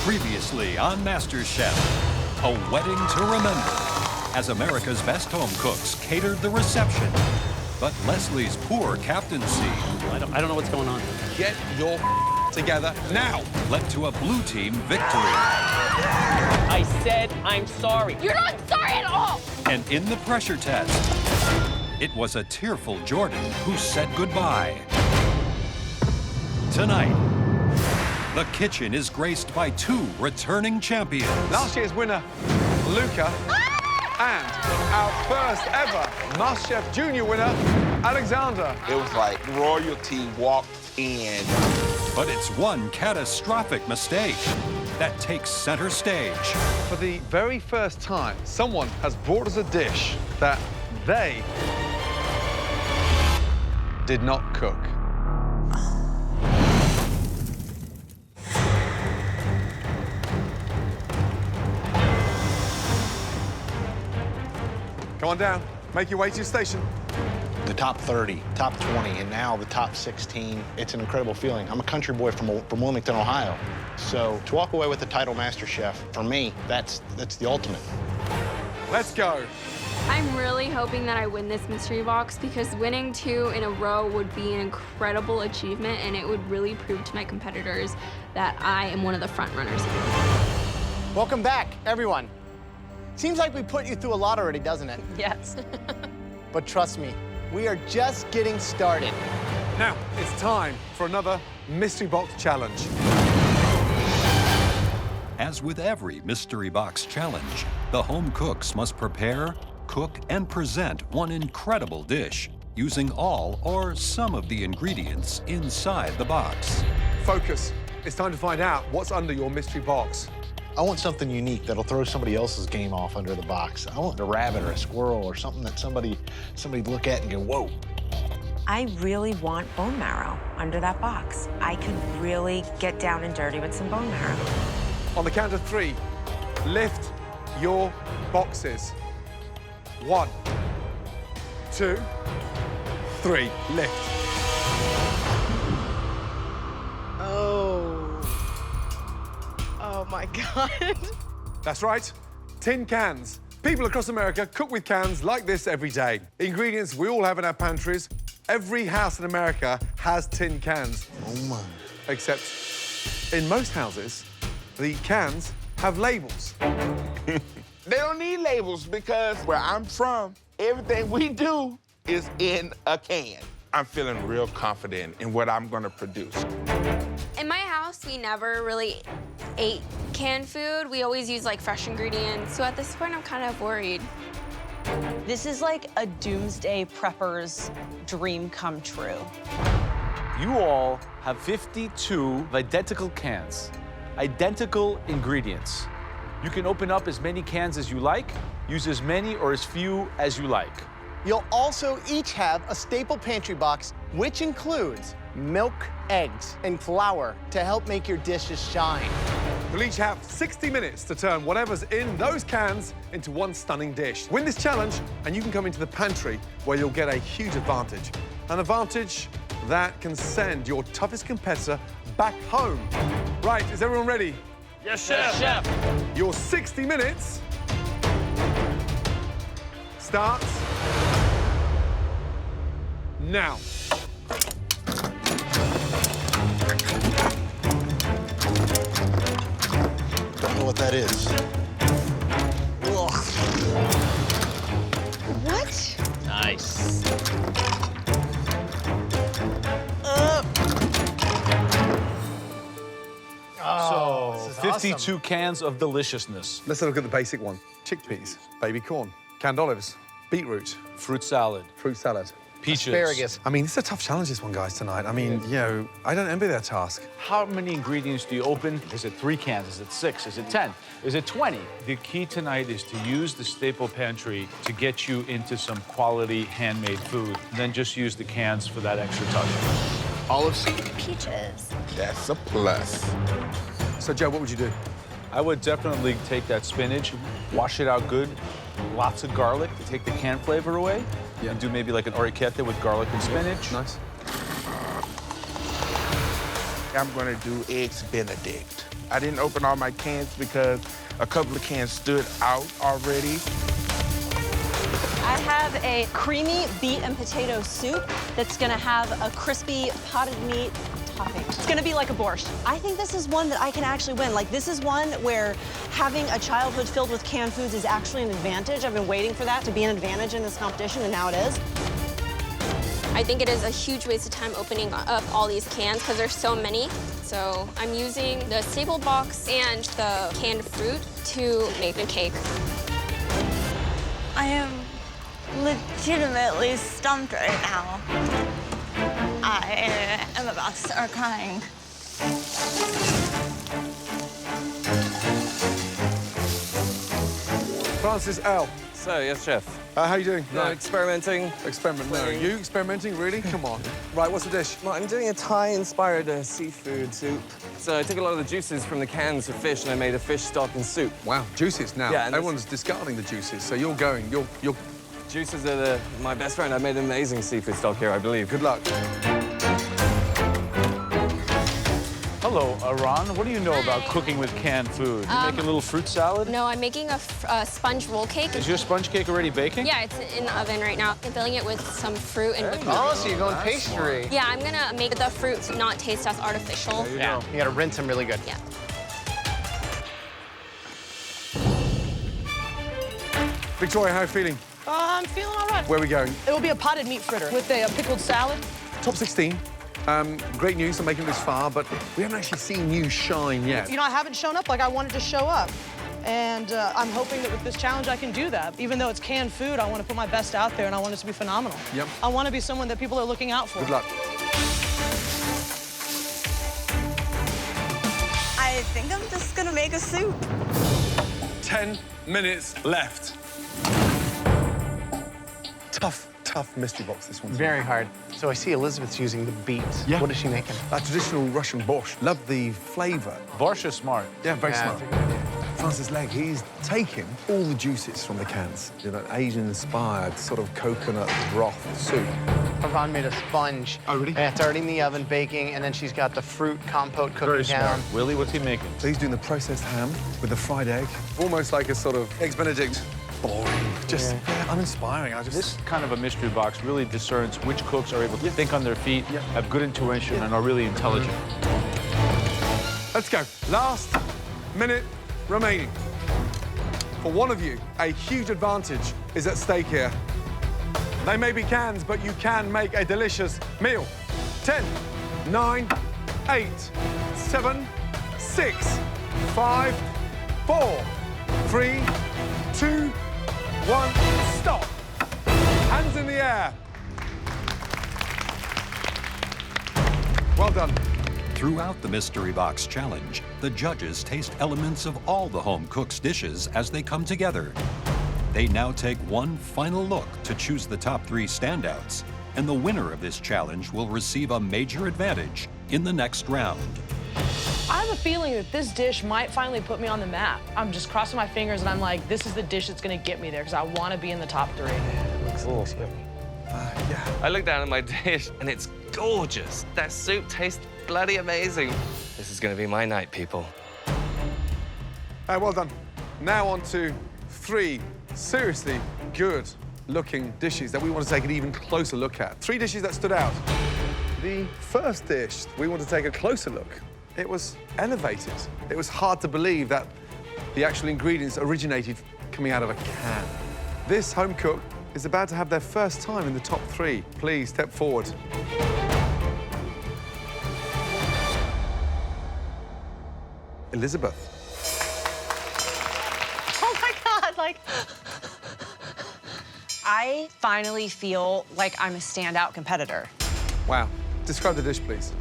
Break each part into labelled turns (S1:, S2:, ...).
S1: Previously on MasterChef, a wedding to remember, as America's best home cooks catered the reception. But Leslie's poor captaincy,
S2: I don't know what's going on.
S3: Get your together now.
S1: led to a blue team victory.
S2: I said I'm sorry.
S4: You're not sorry at all!
S1: And in the pressure test, it was a tearful Jordan who said goodbye. Tonight, the kitchen is graced by two returning champions.
S3: Last year's winner, Luca, and our first ever MasterChef Junior winner, Alexander.
S5: It was like royalty walked in.
S1: But it's one catastrophic mistake that takes center stage.
S3: For the very first time, someone has brought us a dish that they did not cook. Come on down. Make your way to your station.
S6: The top 30, top 20, and now the top 16. It's an incredible feeling. I'm a country boy from Wilmington, Ohio. So to walk away with the title Master Chef, for me, that's the ultimate.
S3: Let's go.
S4: I'm really hoping that I win this mystery box because winning 2 in a row would be an incredible achievement and it would really prove to my competitors that I am one of the front runners.
S7: Welcome back, everyone. Seems like we put you through a lot already, doesn't it?
S4: Yes.
S7: But trust me, we are just getting started.
S3: Now, it's time for another Mystery Box Challenge.
S1: As with every mystery box challenge, the home cooks must prepare, cook, and present one incredible dish using all or some of the ingredients inside the box.
S3: Focus. It's time to find out what's under your mystery box.
S6: I want something unique that'll throw somebody else's game off under the box. I want a rabbit or a squirrel or something that somebody look at and go, whoa.
S8: I really want bone marrow under that box. I could really get down and dirty with some bone marrow.
S3: On the count of 3, lift your boxes. 1, 2, 3, lift.
S9: Oh my God.
S3: That's right, tin cans. People across America cook with cans like this every day. Ingredients we all have in our pantries. Every house in America has tin cans.
S6: Oh my.
S3: Except in most houses, the cans have labels.
S5: They don't need labels because where I'm from, everything we do is in a can. I'm feeling real confident in what I'm gonna produce.
S4: In my house, we never really ate canned food. We always use like fresh ingredients. So at this point, I'm kind of worried.
S9: This is like a doomsday prepper's dream come true.
S10: You all have 52 identical cans, identical ingredients. You can open up as many cans as you like, use as many or as few as you like.
S7: You'll also each have a staple pantry box, which includes milk, eggs, and flour to help make your dishes shine.
S3: You'll each have 60 minutes to turn whatever's in those cans into one stunning dish. Win this challenge, and you can come into the pantry where you'll get a huge advantage. An advantage that can send your toughest competitor back home. Right, is everyone ready?
S2: Yes, chef. Yes, chef.
S3: Your 60 minutes starts now.
S6: Don't know what that is. Ugh.
S9: What?
S2: Nice.
S6: Oh,
S10: So 52 cans of deliciousness.
S3: Let's look at the basic one. Chickpeas, baby corn, canned olives, beetroot,
S10: Fruit salad,
S3: fruit salad.
S10: peaches.
S7: Asparagus.
S3: I mean, it's a tough challenge, this one, guys, tonight. I mean, you know, I don't envy their task.
S10: How many ingredients do you open? Is it 3 cans? Is it 6? Is it 10? Is it 20? The key tonight is to use the staple pantry to get you into some quality handmade food. Then just use the cans for that extra touch.
S6: Olives.
S4: Peaches.
S5: That's a plus.
S3: So, Joe, what would you do?
S10: I would definitely take that spinach, wash it out good, lots of garlic to take the canned flavor away, and do maybe like an orecchiette with garlic and spinach.
S3: Nice.
S5: I'm gonna do eggs Benedict. I didn't open all my cans because a couple of cans stood out already.
S9: I have a creamy beet and potato soup that's gonna have a crispy potted meat topping. It's gonna be like a borscht. I think this is one that I can actually win. Like, this is one where having a childhood filled with canned foods is actually an advantage. I've been waiting for that to be an advantage in this competition, and now it is.
S4: I think it is a huge waste of time opening up all these cans because there's so many. So I'm using the staple box and the canned fruit to make a cake.
S11: I am legitimately stumped right now. I am about to start crying.
S3: Francis L.
S12: So, yes, chef.
S3: How you doing?
S12: No, experimenting.
S3: Experiment, no. You experimenting, really? Come on. Right, what's the dish?
S12: Well, I'm doing a Thai-inspired seafood soup. So I took a lot of the juices from the cans of fish and I made a fish stock and soup.
S3: Wow, juices now.
S12: Yeah, and
S3: everyone's discarding the juices, so you're going. You're...
S12: Juices are my best friend. I made an amazing seafood stock here, I believe.
S3: Good luck.
S10: Hello, Aarón. What do you know about cooking with canned food? You making a little fruit salad?
S4: No, I'm making a sponge roll cake.
S10: Is your sponge cake already baking?
S4: Yeah, it's in the oven right now. I'm filling it with some fruit and whipped cream.
S7: Oh, so you're going pastry.
S4: Yeah, I'm gonna make the fruit not taste as artificial.
S10: There you
S7: Yeah,
S10: go.
S7: you gotta rinse them really good.
S4: Yeah.
S3: Victoria, how are you feeling?
S13: I'm feeling all right.
S3: Where are we going?
S13: It will be a potted meat fritter with a pickled salad.
S3: Top 16. Great news for making it this far, but we haven't actually seen you shine yet.
S13: You know, I haven't shown up like I wanted to show up. And I'm hoping that with this challenge I can do that. Even though it's canned food, I want to put my best out there and I want it to be phenomenal.
S3: Yep.
S13: I want to be someone that people are looking out for.
S3: Good luck.
S11: I think I'm just gonna make a soup.
S3: 10 minutes left. Tough mystery box, this one.
S7: Very hard. So I see Elizabeth's using the beets.
S3: Yeah.
S7: What is she making?
S3: A traditional Russian borscht. Love the flavor.
S10: Borscht is smart.
S3: Yeah, very
S7: Yeah,
S3: smart.
S7: that's a good idea.
S3: Francis Legg, he's taken all the juices from the cans. You know, Asian-inspired sort of coconut broth soup.
S7: Aarón made a sponge.
S3: Oh, really?
S7: And it's already in the oven baking, and then she's got the fruit compote cooking
S10: Very
S7: down.
S10: smart. Willie, what's he making?
S3: So he's doing the processed ham with the fried egg. Almost like a sort of Eggs Benedict. Boring. Just uninspiring.
S10: This kind of a mystery box really discerns which cooks are able to think on their feet, have good intuition, and are really intelligent.
S3: Let's go. Last minute remaining. For one of you, a huge advantage is at stake here. They may be cans, but you can make a delicious meal. 10, 9, 8, 7, 6, 5, 4, 3, 2, 1, stop. Hands in the air. Well done.
S1: Throughout the Mystery Box Challenge, the judges taste elements of all the home cook's dishes as they come together. They now take one final look to choose the top 3 standouts, and the winner of this challenge will receive a major advantage in the next round.
S13: I have a feeling that this dish might finally put me on the map. I'm just crossing my fingers and I'm like, this is the dish that's gonna get me there because I want to be in the top 3.
S12: Looks good. I looked down at my dish and it's gorgeous. That soup tastes bloody amazing. This is gonna be my night, people.
S3: Well done. Now on to 3 seriously good-looking dishes that we want to take an even closer look at. 3 dishes that stood out. The first dish we want to take a closer look. It was elevated. It was hard to believe that the actual ingredients originated coming out of a can. This home cook is about to have their first time in the top 3. Please step forward. Elizabeth.
S9: Oh my God, like... I finally feel like I'm a standout competitor.
S3: Wow. Describe the dish, please.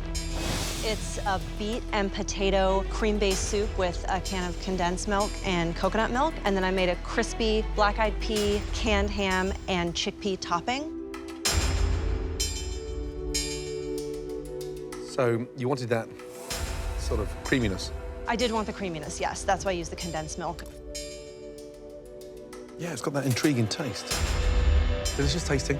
S9: It's a beet and potato cream-based soup with a can of condensed milk and coconut milk. And then I made a crispy black-eyed pea, canned ham, and chickpea topping.
S3: So you wanted that sort of creaminess.
S9: I did want the creaminess, yes. That's why I used the condensed milk.
S3: Yeah, it's got that intriguing taste. Delicious tasting.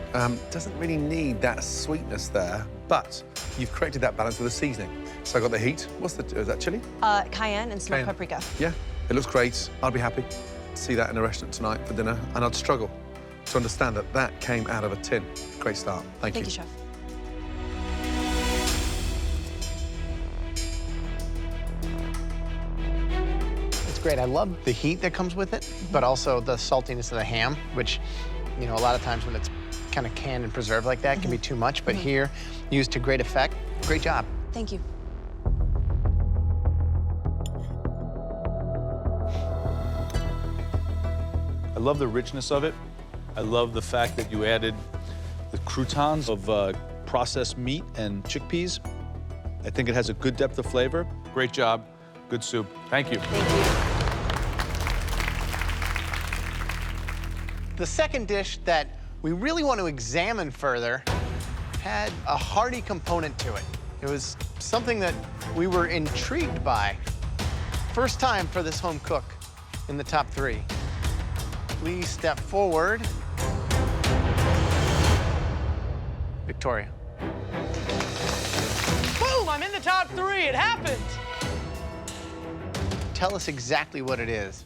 S3: Doesn't really need that sweetness there, but you've corrected that balance with the seasoning. So I got the heat. What's the, is that chili?
S9: Cayenne and smoked paprika.
S3: Yeah, it looks great. I'd be happy to see that in a restaurant tonight for dinner, and I'd struggle to understand that that came out of a tin. Great start. Thank you.
S9: Thank you, Chef.
S7: It's great. I love the heat that comes with it, but also the saltiness of the ham, which, you know, a lot of times when it's kind of canned and preserved like that can be too much, but here, used to great effect. Great job.
S9: Thank you.
S10: I love the richness of it. I love the fact that you added the croutons of processed meat and chickpeas. I think it has a good depth of flavor. Great job. Good soup. Thank you.
S9: Thank you.
S7: The second dish that we really want to examine further had a hearty component to it. It was something that we were intrigued by. First time for this home cook in the top 3. Please step forward. Victoria.
S13: Boom, I'm in the top 3, it happened.
S7: Tell us exactly what it is.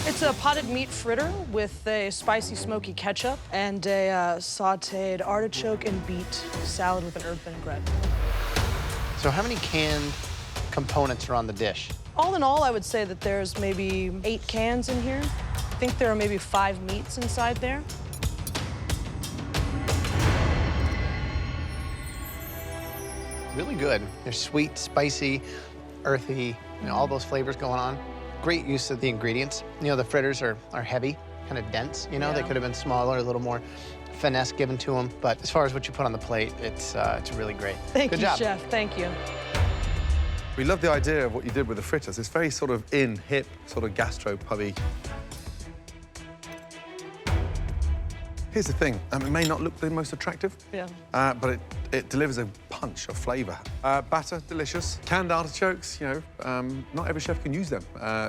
S13: It's a potted meat fritter with a spicy, smoky ketchup and a sauteed artichoke and beet salad with an herb vinaigrette.
S7: So how many canned components are on the dish?
S13: All in all, I would say that there's maybe 8 cans in here. I think there are maybe 5 meats inside there.
S7: Really good. They're sweet, spicy, earthy, you know, all those flavors going on. Great use of the ingredients. You know, the fritters are heavy, kind of dense, you know?
S13: Yeah.
S7: They could have been smaller, a little more finesse given to them. But as far as what you put on the plate, it's really great.
S13: Thank
S7: Good
S13: you,
S7: job.
S13: Chef. Thank you.
S3: We love the idea of what you did with the fritters. It's very sort of hip, sort of gastro-pubby. Here's the thing, it may not look the most attractive,
S13: Yeah.
S3: but it delivers a punch of flavor. Batter, delicious. Canned artichokes, you know, not every chef can use them.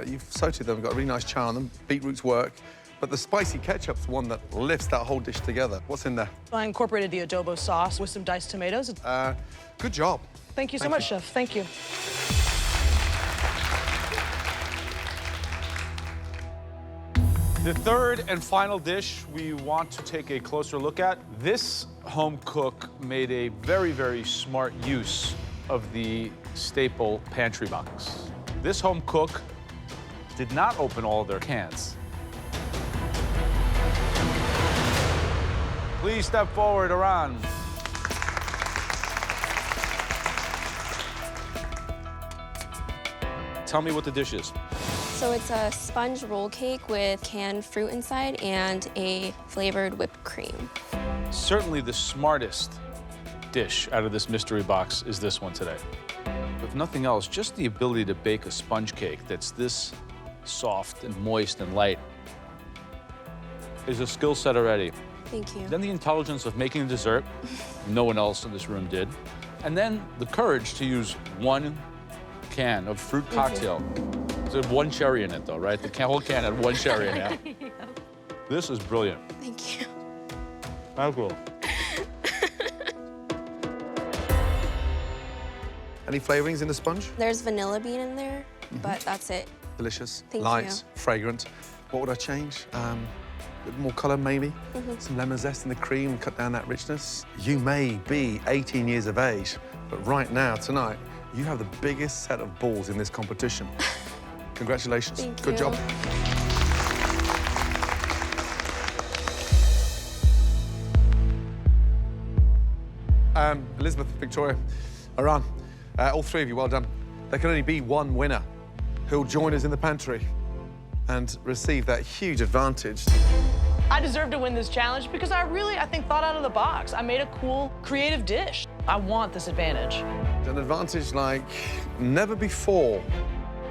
S3: You've sauteed them, got a really nice char on them. Beetroots work, but the spicy ketchup's the one that lifts that whole dish together. What's in there?
S13: I incorporated the adobo sauce with some diced tomatoes.
S3: Good job.
S13: Thank you so much, Chef. Thank you.
S10: The third and final dish we want to take a closer look at. This home cook made a very, very smart use of the staple pantry box. This home cook did not open all their cans. Please step forward, Aarón. Tell me what the dish is.
S4: So it's a sponge roll cake with canned fruit inside and a flavored whipped cream.
S10: Certainly the smartest dish out of this mystery box is this one today. If nothing else, just the ability to bake a sponge cake that's this soft and moist and light is a skill set already.
S4: Thank you.
S10: Then the intelligence of making a dessert, no one else in this room did. And then the courage to use 1 can of fruit cocktail. There's 1 cherry in it, though, right? The whole can had 1 cherry in it.
S4: Yeah.
S10: This is brilliant.
S4: Thank you.
S10: How cool.
S3: Any flavorings in the sponge?
S4: There's vanilla bean in there, but that's it.
S3: Delicious,
S4: Thank
S3: light,
S4: you.
S3: fragrant. What would I change? A bit more color, maybe. Some lemon zest in the cream, cut down that richness. You may be 18 years of age, but right now, tonight, you have the biggest set of balls in this competition. Congratulations.
S4: Thank
S3: Good
S4: you.
S3: job. Elizabeth, Victoria, Aarón, all 3 of you, well done. There can only be 1 winner who'll join us in the pantry and receive that huge advantage.
S13: I deserve to win this challenge because I think, thought out of the box. I made a cool, creative dish. I want this advantage.
S3: An advantage like never before.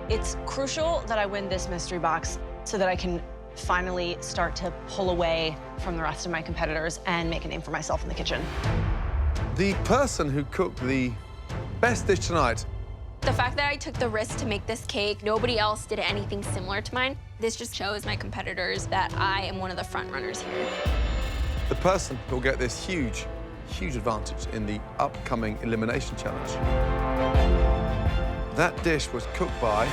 S9: It's crucial that I win this mystery box so that I can finally start to pull away from the rest of my competitors and make a name for myself in the kitchen.
S3: The person who cooked the best dish tonight.
S4: The fact that I took the risk to make this cake, nobody else did anything similar to mine. This just shows my competitors that I am one of the front runners here.
S3: The person who'll get this huge, huge advantage in the upcoming Elimination Challenge. That dish was cooked by...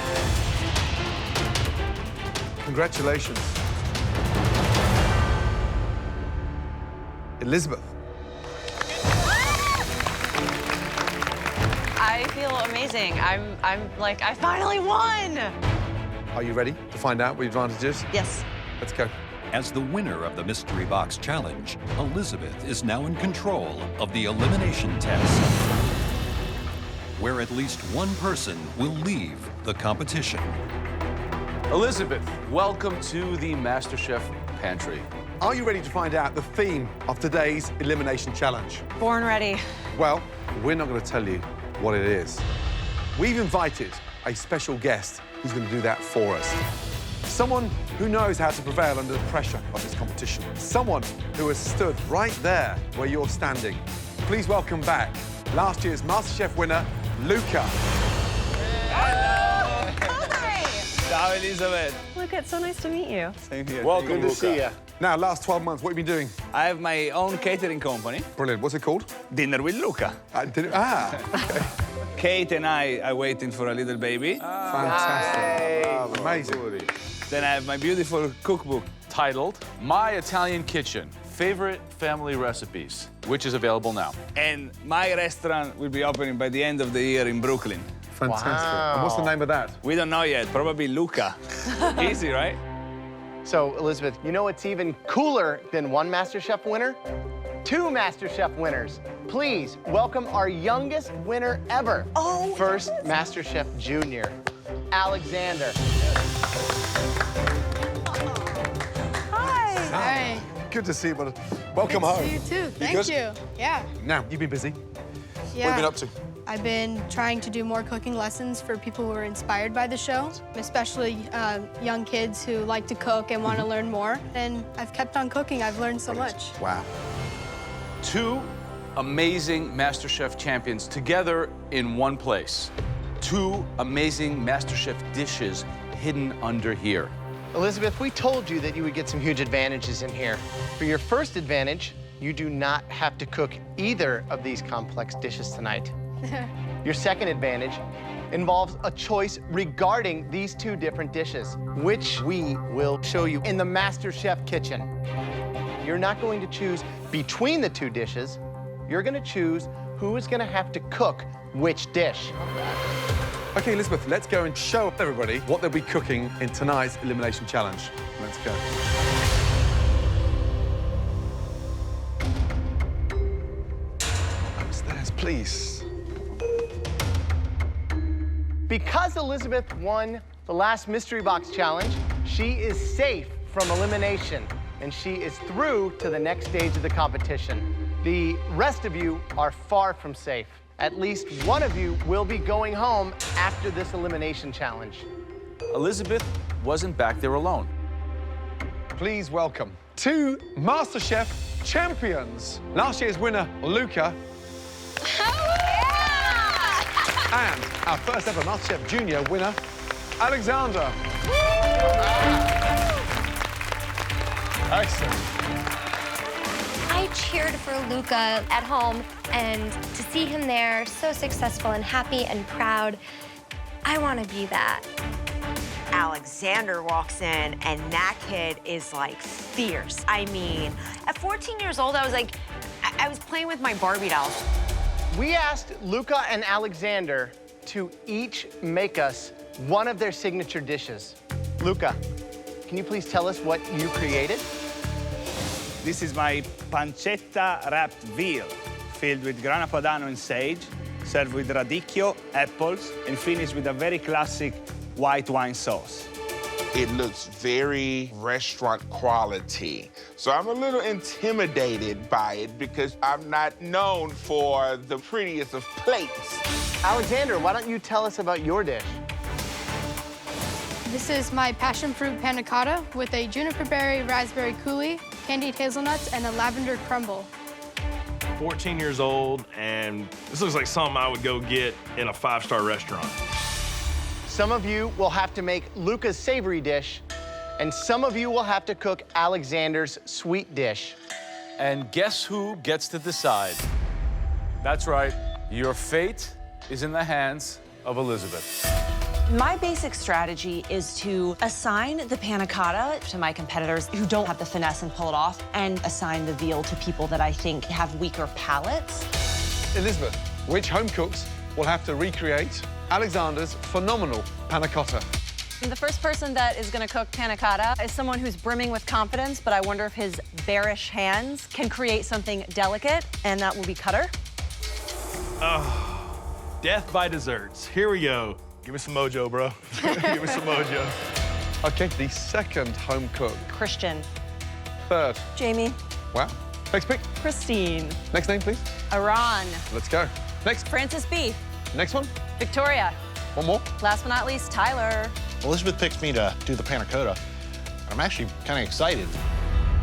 S3: Congratulations. Elizabeth.
S9: I feel amazing. I'm like, I finally won!
S3: Are you ready to find out what your advantage is?
S9: Yes.
S3: Let's go.
S1: As the winner of the Mystery Box Challenge, Elizabeth is now in control of the elimination test, where at least one person will leave the competition.
S10: Elizabeth, welcome to the MasterChef Pantry.
S3: Are you ready to find out the theme of today's Elimination Challenge?
S9: Born ready.
S3: Well, we're not going to tell you what it is. We've invited a special guest who's going to do that for us. Someone who knows how to prevail under the pressure of this competition. Someone who has stood right there where you're standing. Please welcome back last year's MasterChef winner, Luca.
S14: Ciao, Elizabeth.
S9: Luca, it's so nice to meet you.
S14: Same here.
S10: Welcome,
S14: Good to
S10: Luca.
S14: see you.
S3: Now, last 12 months, what have you been doing?
S14: I have my own catering company.
S3: Brilliant. What's it called?
S14: Dinner with Luca.
S3: Okay.
S14: Kate and I are waiting for a little baby.
S3: Fantastic. Oh, amazing.
S14: Then I have my beautiful cookbook.
S10: Titled My Italian Kitchen, Favorite Family Recipes, which is available now.
S14: And my restaurant will be opening by the end of the year in Brooklyn.
S3: Fantastic. And what's the name of that?
S14: We don't know yet. Probably Luca. Easy, right?
S7: So, Elizabeth, you know what's even cooler than one MasterChef winner? 2 MasterChef winners. Please welcome our youngest winner ever. First MasterChef Junior, Alexander.
S15: Hi.
S3: Good to see you, brother. Welcome
S15: Good
S3: home.
S15: to see you too. Thank
S3: good?
S15: you. Yeah.
S3: Now, you've been busy.
S15: Yeah.
S3: What have you been up to?
S15: I've been trying to do more cooking lessons for people who are inspired by the show, especially young kids who like to cook and want to learn more. And I've kept on cooking. I've learned so much.
S3: Wow.
S10: 2 amazing MasterChef champions together in one place. 2 amazing MasterChef dishes hidden under here.
S7: Elizabeth, we told you that you would get some huge advantages in here. For your first advantage, you do not have to cook either of these complex dishes tonight. Your second advantage involves a choice regarding these 2 different dishes, which we will show you in the MasterChef kitchen. You're not going to choose between the 2 dishes. You're going to choose who is going to have to cook which dish.
S3: Okay, Elizabeth, let's go and show everybody what they'll be cooking in tonight's Elimination Challenge. Let's go. Upstairs, please.
S7: Because Elizabeth won the last Mystery Box Challenge, she is safe from elimination, and she is through to the next stage of the competition. The rest of you are far from safe. At least one of you will be going home after this elimination challenge.
S10: Elizabeth wasn't back there alone.
S3: Please welcome 2 MasterChef champions. Last year's winner, Luca. And our first ever MasterChef Junior winner, Alexander. Excellent.
S16: I cheered for Luca at home, and to see him there, so successful and happy and proud, I want to be that.
S8: Alexander walks in, and that kid is like fierce. I mean, at 14 years old, I was like, I was playing with my Barbie dolls.
S7: We asked Luca and Alexander to each make us one of their signature dishes. Luca, can you please tell us what you created?
S14: This is my pancetta wrapped veal, filled with grana padano and sage, served with radicchio, apples, and finished with a very classic white wine sauce.
S5: It looks very restaurant quality. So I'm a little intimidated by it because I'm not known for the prettiest of plates.
S7: Alexander, why don't you tell us about your dish?
S15: This is my passion fruit panna cotta with a juniper berry raspberry coulis, candied hazelnuts, and a lavender crumble.
S17: 14 years old, and this looks like something I would go get in a 5-star restaurant.
S7: Some of you will have to make Luca's savory dish, and some of you will have to cook Alexander's sweet dish.
S10: And guess who gets to decide? That's right. Your fate is in the hands of Elizabeth.
S9: My basic strategy is to assign the panna cotta to my competitors who don't have the finesse and pull it off, and assign the veal to people that I think have weaker palates.
S3: Elizabeth, which home cooks will have to recreate Alexander's phenomenal panna cotta?
S9: The first person that is going to cook panna cotta is someone who's brimming with confidence, but I wonder if his bearish hands can create something delicate, and that will be Cutter.
S17: Oh, death by desserts. Here we go. Give me some mojo, bro. Give me some mojo.
S3: Okay, the second home cook.
S9: Christian.
S3: Third.
S9: Jamie.
S3: Wow. Next pick.
S9: Christine.
S3: Next name, please.
S9: Aarón.
S3: Let's go. Next.
S9: Francis B.
S3: Next one.
S9: Victoria.
S3: One more.
S9: Last but not least, Tyler.
S6: Elizabeth picked me to do the panna cotta. I'm actually kind of excited.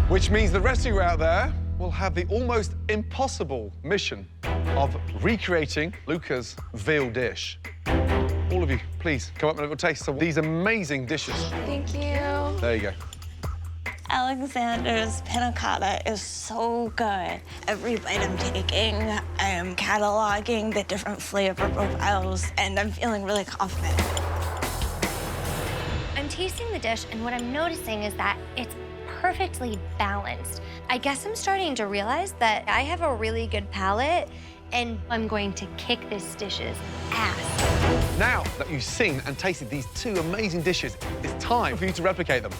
S3: Which means the rest of you out there will have the almost impossible mission of recreating Luca's veal dish. All of you, please, come up and have a taste of these amazing dishes.
S4: Thank you.
S3: There you go.
S11: Alexander's panna cotta is so good. Every bite I'm taking, I am cataloging the different flavor profiles, and I'm feeling really confident.
S16: I'm tasting the dish, and what I'm noticing is that it's perfectly balanced. I guess I'm starting to realize that I have a really good palate, and I'm going to kick this dish's ass.
S3: Now that you've seen and tasted these two amazing dishes, it's time for you to replicate them.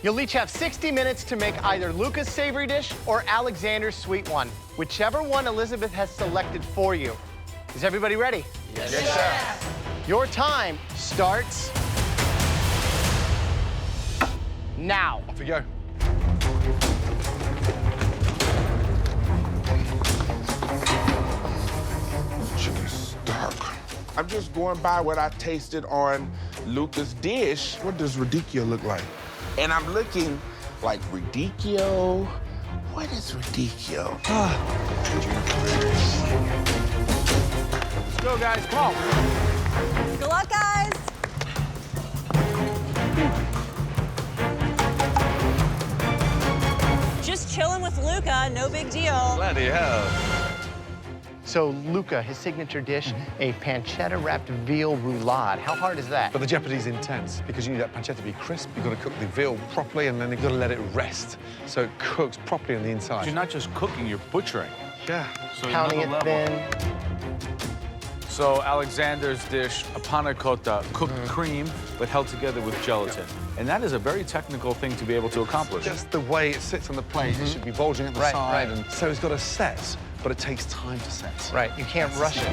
S7: You'll each have 60 minutes to make either Luca's savory dish or Alexander's sweet one, whichever one Elizabeth has selected for you. Is everybody ready?
S3: Yes, sir.
S7: Your time starts now.
S3: Off we go.
S5: Chicken's dark. I'm just going by what I tasted on Luca's dish. What does radicchio look like? And I'm looking like radicchio. What is radicchio?
S7: Let's go, guys. Come on.
S9: Good luck, guys. Just chilling with Luca, no big deal.
S17: Bloody hell.
S7: So, Luca, his signature dish, a pancetta-wrapped veal roulade. How hard is that?
S3: But the jeopardy's intense because you need that pancetta to be crisp. You've got to cook the veal properly, and then you've got to let it rest so it cooks properly on the inside.
S10: You're not just cooking, you're butchering.
S3: Yeah.
S10: So
S7: Pounding it
S10: another level.
S7: thin.
S10: So Alexander's dish, a panna cotta, cooked cream, but held together with gelatin. And that is a very technical thing to be able to accomplish.
S3: Just the way it sits on the plate, it should be bulging at the side, and so it's got to set, but it takes time to set.
S7: Right, you can't rush it.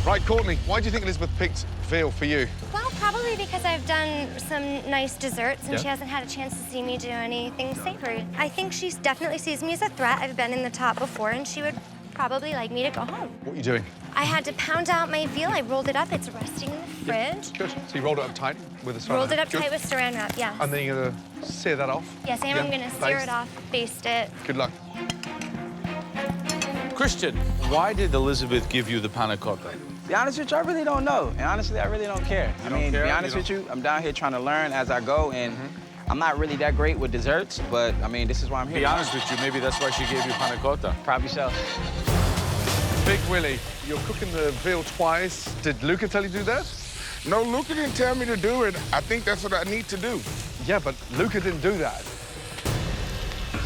S3: Right, Courtney, why do you think Elizabeth picked veal for you?
S16: Well, probably because I've done some nice desserts and she hasn't had a chance to see me do anything savory. I think she definitely sees me as a threat. I've been in the top before, and she would probably like me to go home.
S3: What are you doing?
S16: I had to pound out my veal. I rolled it up. It's resting in the fridge.
S3: Good. So you rolled it up tight with a saran
S16: Rolled it up
S3: Good.
S16: tight with saran wrap, yeah.
S3: And then you're going to sear that off?
S16: Yes, I am. I'm going to sear
S3: Baste.
S16: it off, baste it.
S3: Good luck.
S10: Christian, why did Elizabeth give you the panna cotta?
S18: To be honest with you, I really don't know. And honestly, I really don't care.
S10: You don't care?
S18: To be honest with you, I'm down here trying to learn as I go, and I'm not really that great with desserts, but I mean, this is why I'm here.
S10: Be honest with you, maybe that's why she gave you panna cotta.
S18: Probably so.
S3: Big Willie, you're cooking the veal twice. Did Luca tell you to do that?
S5: No, Luca didn't tell me to do it. I think that's what I need to do.
S3: Yeah, but Luca didn't do that.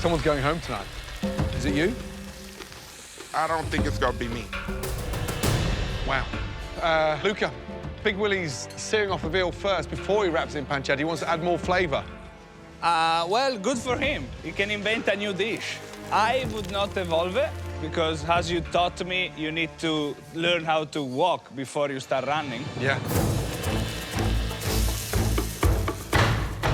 S3: Someone's going home tonight. Is it you?
S5: I don't think it's gonna be me.
S3: Wow. Luca, Big Willie's searing off the veal first before he wraps it in pancetta. He wants to add more flavor.
S14: Well, good for him. He can invent a new dish. I would not evolve it because, as you taught me, you need to learn how to walk before you start running.
S3: Yeah.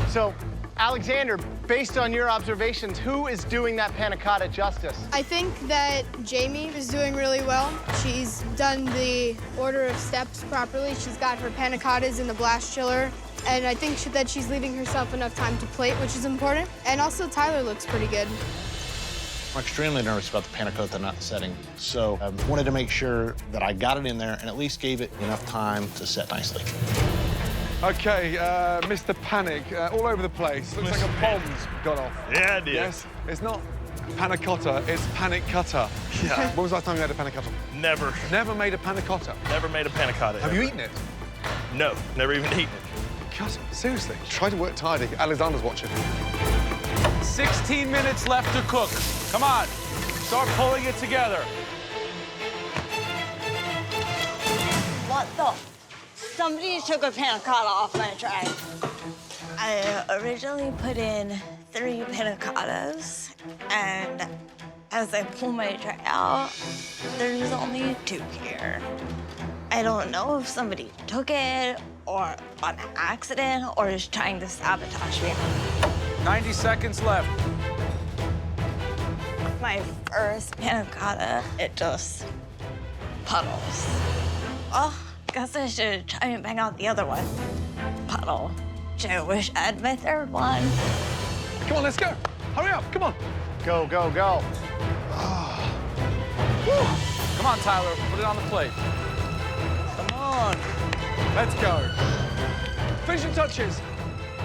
S7: So, Alexander, based on your observations, who is doing that panna cotta justice?
S15: I think that Jamie is doing really well. She's done the order of steps properly. She's got her panna cottas in the blast chiller. And I think that she's leaving herself enough time to plate, which is important. And also, Tyler looks pretty good.
S6: I'm extremely nervous about the panna cotta not setting, so I wanted to make sure that I got it in there and at least gave it enough time to set nicely.
S3: Okay, Mr. Panic, all over the place. Looks like a bomb's gone off.
S17: Yeah, it did.
S3: Yes, it's not panna cotta, it's panic cutter.
S17: Yeah.
S3: When was the last time you had a panna cotta?
S17: Never.
S3: Never made a panna cotta?
S17: Never made a panna cotta.
S3: Have you eaten it?
S17: No, never even eaten it.
S3: God, seriously, try to work tidy. Alexander's watching.
S10: 16 minutes left to cook. Come on, start pulling it together.
S11: What the? Somebody took a panna cotta off my tray. I originally put in 3 panna cottas, and as I pull my tray out, there's only 2 here. I don't know if somebody took it, or on accident, or is trying to sabotage me.
S10: 90 seconds left.
S11: My first panna cotta, it just puddles. Oh, guess I should try and bang out the other one. Puddle. I wish I had my 3rd one.
S3: Come on, let's go. Hurry up, come on.
S7: Go, go, go.
S10: Come on, Tyler, put it on the plate.
S3: Come on. Let's go. Finishing touches.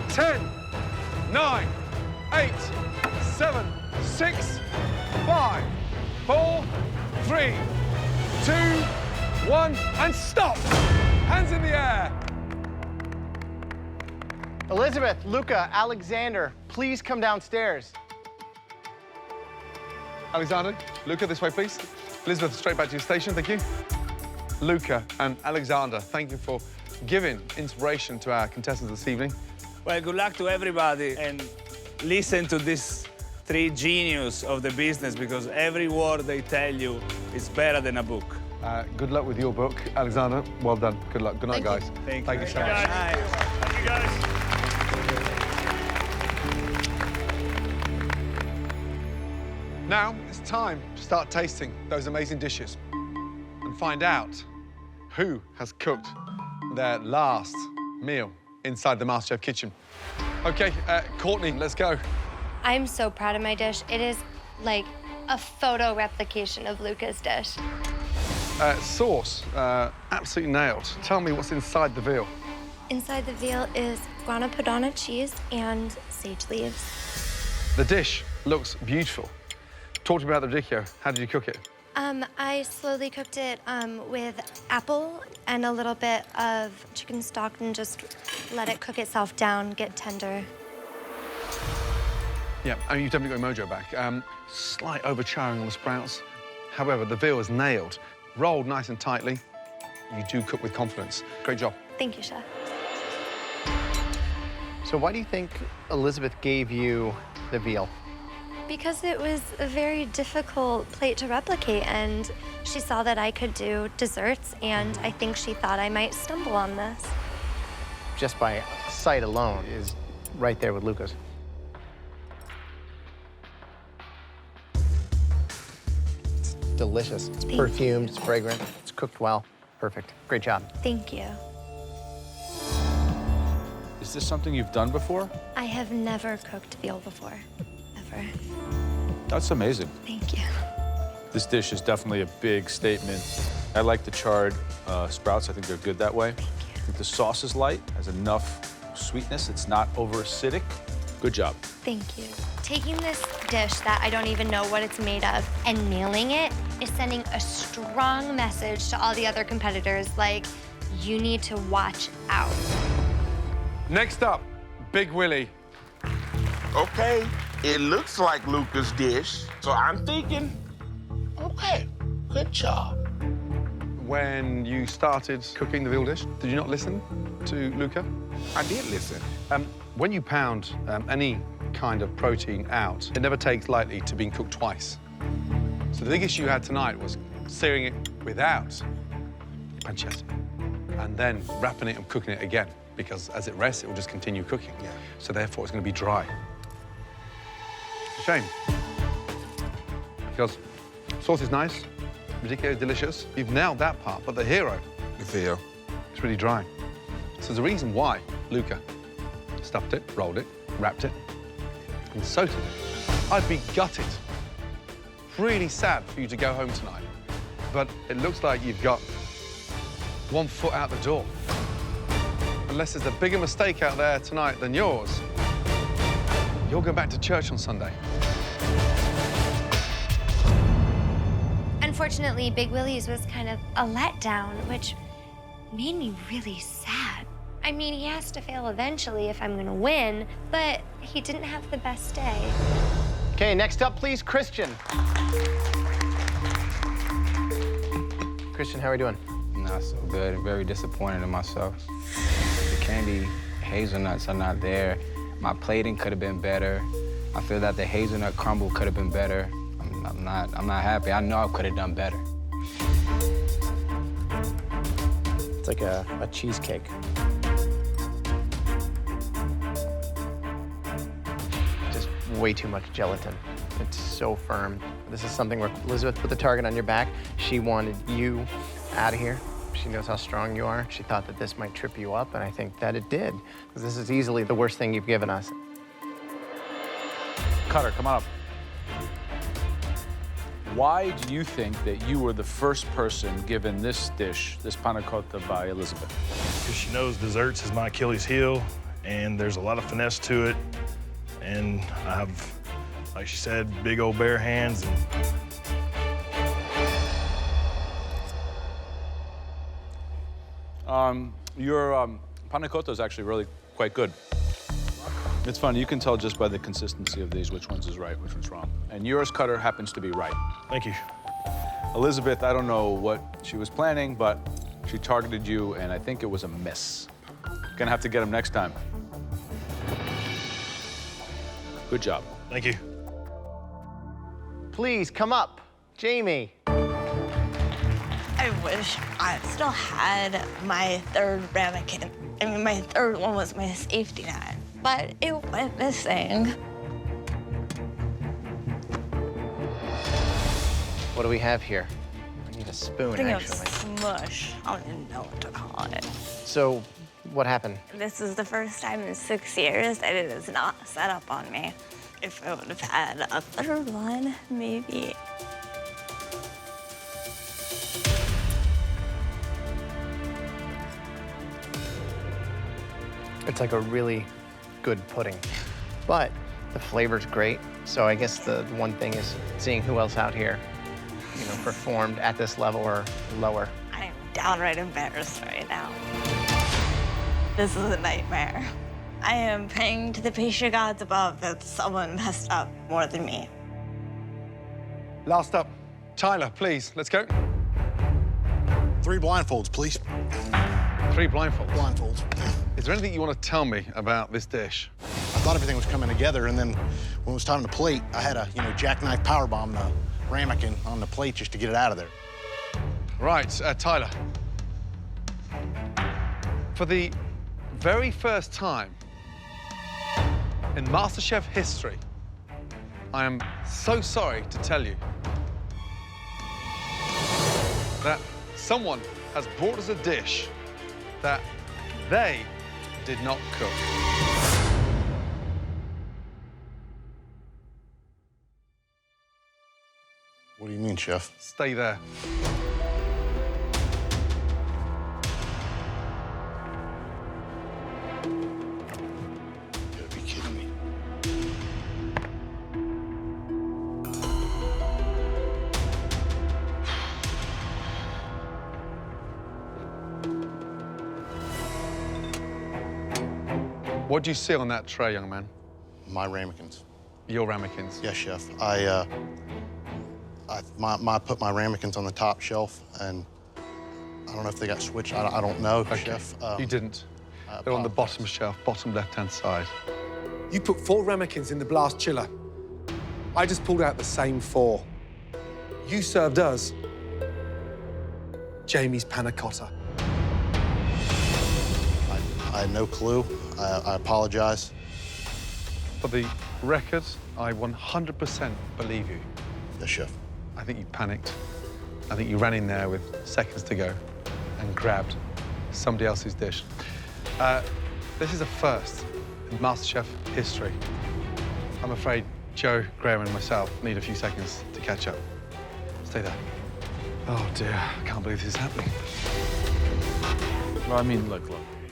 S3: 10, 9, 8, 7, 6, 5, 4, 3, 2, 1, and stop. Hands in the air.
S7: Elizabeth, Luca, Alexander, please come downstairs.
S3: Alexander, Luca, this way, please. Elizabeth, straight back to your station, thank you. Luca and Alexander, thank you for giving inspiration to our contestants this evening.
S14: Well, good luck to everybody, and listen to these 3 geniuses of the business, because every word they tell you is better than a book.
S3: Good luck with your book, Alexander. Well done. Good luck. Good night, guys.
S14: Thank
S3: you so much.
S17: Thank you, guys.
S3: Now it's time to start tasting those amazing dishes and find out who has cooked their last meal inside the MasterChef kitchen. Okay, Courtney, let's go.
S16: I'm so proud of my dish. It is like a photo replication of Luca's dish.
S3: Sauce, absolutely nailed. Tell me what's inside the veal.
S16: Inside the veal is grana padano cheese and sage leaves.
S3: The dish looks beautiful. Talk to me about the radicchio. How did you cook it?
S16: I slowly cooked it with apple and a little bit of chicken stock and just let it cook itself down, get tender.
S3: Yeah, I mean, you've definitely got your mojo back. Slight overcharring on the sprouts. However, the veal is nailed. Rolled nice and tightly. You do cook with confidence. Great job.
S16: Thank you, Chef.
S7: So why do you think Elizabeth gave you the veal?
S16: Because it was a very difficult plate to replicate, and she saw that I could do desserts, and I think she thought I might stumble on this.
S7: Just by sight alone is right there with Luca's. It's delicious. It's perfumed, it's fragrant, it's cooked well. Perfect. Great job.
S16: Thank you.
S10: Is this something you've done before?
S16: I have never cooked veal before, ever.
S10: That's amazing.
S16: Thank you.
S10: This dish is definitely a big statement. I like the charred sprouts. I think they're good that way.
S16: Thank you.
S10: I think the sauce is light, has enough sweetness. It's not over acidic. Good job.
S16: Thank you. Taking this dish that I don't even know what it's made of and nailing it is sending a strong message to all the other competitors, like, you need to watch out.
S3: Next up, Big Willie.
S5: Okay, it looks like Luca's dish, so I'm thinking, okay, good job.
S3: When you started cooking the veal dish, did you not listen to Luca?
S5: I did listen.
S3: When you pound any kind of protein out, it never takes lightly to being cooked twice. So the big issue you had tonight was searing it without pancetta and then wrapping it and cooking it again, because as it rests, it will just continue cooking. Yeah. So therefore, it's going to be dry. It's a shame. Because sauce is nice, radicchio is delicious. You've nailed that part, but the hero,
S5: The veal.
S3: it's really dry. So there's a reason why Luca stuffed it, rolled it, wrapped it, and soaked it. I'd be gutted. Really sad for you to go home tonight. But it looks like you've got one foot out the door. unless there's a bigger mistake out there tonight than yours, you're going back to church on Sunday.
S16: Unfortunately, Big Willie's was kind of a letdown, which made me really sad. I mean, he has to fail eventually if I'm gonna win, but he didn't have the best day.
S7: Okay, next up, please, Christian. Christian, how are we doing?
S18: Not so good. Very disappointed in myself. The candy hazelnuts are not there. My plating could have been better. I feel that the hazelnut crumble could have been better. I'm not happy. I know I could have done better.
S7: It's like a cheesecake. Just way too much gelatin. It's so firm. This is something where Elizabeth put the target on your back. She wanted you out of here. She knows how strong you are. She thought that this might trip you up, and I think that it did, because this is easily the worst thing you've given us.
S10: Cutter, come on up. Why do you think that you were the first person given this dish, this panna cotta, by Elizabeth?
S17: Because she knows desserts is my Achilles heel, and there's a lot of finesse to it. And I have, like she said, big old bare hands.
S10: Your panna cotta is actually really quite good. It's funny, you can tell just by the consistency of these which one's is right, which one's wrong. And yours, Cutter, happens to be right.
S17: Thank you.
S10: Elizabeth, I don't know what she was planning, but she targeted you, and I think it was a miss. Gonna have to get him next time. Good job.
S17: Thank you.
S7: Please, come up. Jamie.
S11: I wish I still had my third ramekin. I mean, my third one was my safety net, but it went missing.
S7: What do we have here? I need a spoon,
S11: I think
S7: actually.
S11: it was smush. I don't even know what to call it.
S7: So, what happened?
S11: This is the first time in 6 years that it is not set up on me. If I would have had a third one, maybe.
S7: It's like a really good pudding, but the flavor's great. So I guess the one thing is seeing who else out here, you know, performed at this level or lower.
S11: I'm downright embarrassed right now. This is a nightmare. I am praying to the patient gods above that someone messed up more than me.
S3: Last up, Tyler, please, let's go.
S6: 3 blindfolds, please.
S3: 3 blindfolds?
S6: Blindfolds.
S3: Is there anything you want to tell me about this dish?
S6: I thought everything was coming together, and then when it was time to plate, I had a, jackknife powerbomb the ramekin on the plate just to get it out of there.
S3: Right, Tyler. For the very first time in MasterChef history, I am so sorry to tell you that someone has brought us a dish that they did not cook.
S6: What do you mean, Chef?
S3: Stay there.
S6: You gotta be kidding me.
S3: What do you see on that tray, young man?
S6: My ramekins.
S3: Your ramekins?
S6: Yes, Chef. I put my ramekins on the top shelf, and I don't know if they got switched. I don't know,
S3: Okay.
S6: Chef.
S3: You didn't. They're on the bottom shelf, bottom left-hand side. You put 4 ramekins in the blast chiller. I just pulled out the same 4. You served us Jamie's panna cotta.
S6: I had no clue. I apologize.
S3: For the record, I 100% believe you.
S6: Yes, Chef.
S3: I think you panicked. I think you ran in there with seconds to go and grabbed somebody else's dish. This is a first in MasterChef history. I'm afraid Joe, Graham, and myself need a few seconds to catch up. Stay there. Oh, dear. I can't believe this is happening.
S10: Well, I mean, look.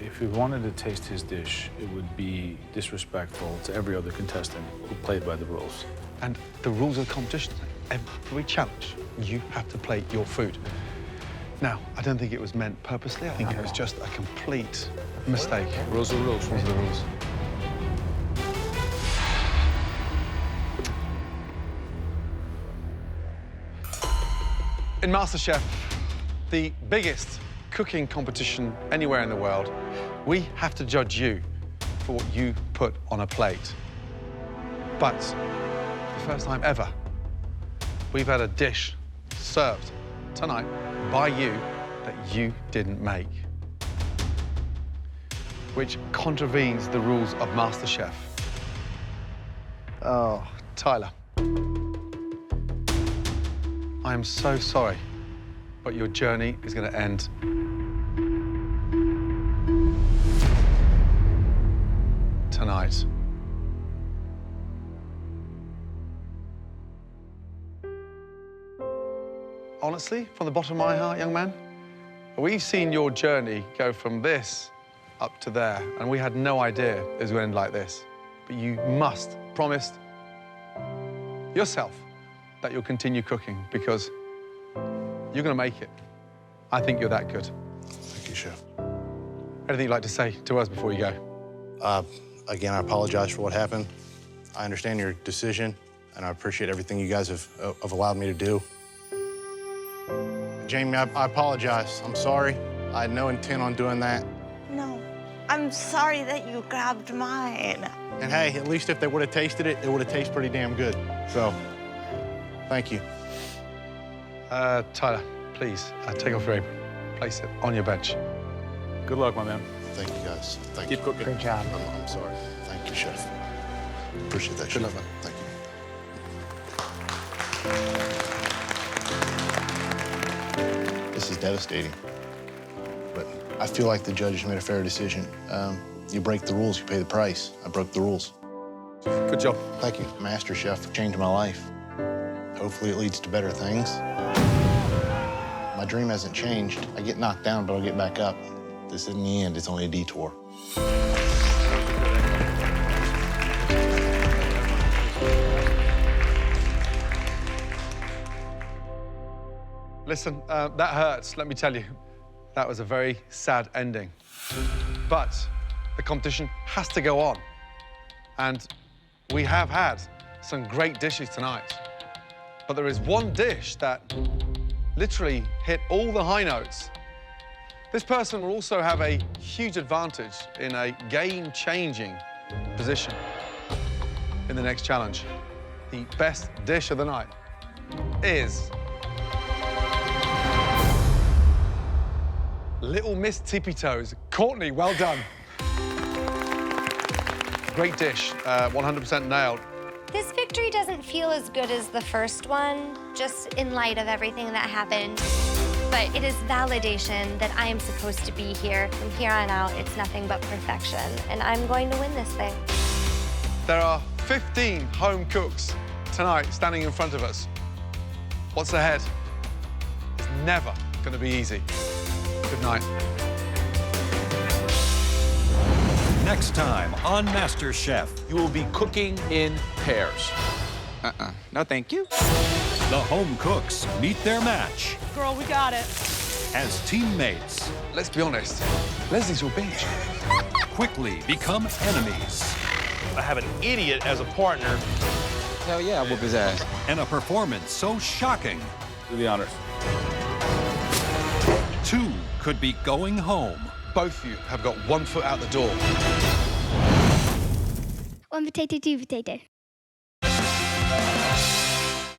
S10: If we wanted to taste his dish, it would be disrespectful to every other contestant who played by the rules.
S3: And the rules of the competition, every challenge, you have to plate your food. Now, I don't think it was meant purposely. I think it was just a complete mistake.
S10: Rules are rules.
S3: Rules are the rules. In MasterChef, the biggest cooking competition anywhere in the world, we have to judge you for what you put on a plate. But for the first time ever, we've had a dish served tonight by you that you didn't make, which contravenes the rules of MasterChef. Oh, Tyler. I am so sorry, but your journey is going to end tonight. Honestly, from the bottom of my heart, young man, we've seen your journey go from this up to there, and we had no idea it was going to end like this. But you must promise yourself that you'll continue cooking, because you're going to make it. I think you're that good.
S6: Thank you, Chef.
S3: Anything you'd like to say to us before you go?
S6: Again, I apologize for what happened. I understand your decision, and I appreciate everything you guys have allowed me to do. Jamie, I apologize. I'm sorry. I had no intent on doing that.
S11: No, I'm sorry that you grabbed mine.
S6: And hey, at least if they would have tasted it, it would have tasted pretty damn good. So, thank you.
S3: Tyler, please, take off your apron. Place it on your bench.
S10: Good luck, my man.
S6: Thank you, guys. Thank
S10: Keep
S6: you.
S10: cooking.
S7: Great job.
S6: I'm sorry. Thank you, Chef. Appreciate that,
S3: Good
S6: Chef.
S3: luck, man.
S6: Thank you. This is devastating, but I feel like the judges made a fair decision. You break the rules, you pay the price. I broke the rules.
S3: Good job.
S6: Thank you, MasterChef, changed my life. Hopefully it leads to better things. My dream hasn't changed. I get knocked down, but I'll get back up. This isn't the end, it's only a detour.
S3: Listen, that hurts, let me tell you. That was a very sad ending. But the competition has to go on. And we have had some great dishes tonight. But there is one dish that literally hit all the high notes. This person will also have a huge advantage in a game-changing position in the next challenge. The best dish of the night is Little Miss Tippy Toes. Courtney, well done. Great dish, 100% nailed.
S16: This victory doesn't feel as good as the first one, just in light of everything that happened. But it is validation that I am supposed to be here. From here on out, it's nothing but perfection, and I'm going to win this thing.
S3: There are 15 home cooks tonight standing in front of us. What's ahead is never going to be easy. Good night.
S1: Next time on MasterChef.
S12: You will be cooking in pairs.
S18: No, thank you.
S1: The home cooks meet their match
S13: Girl, we got it.
S1: as teammates.
S3: Let's be honest, Leslie's your bitch.
S1: Quickly become enemies.
S17: I have an idiot as a partner.
S18: Hell yeah, I'll whoop his ass.
S1: And a performance so shocking,
S10: Do the honors.
S1: two could be going home.
S3: Both of you have got 1 foot out the door.
S15: One potato, two potato.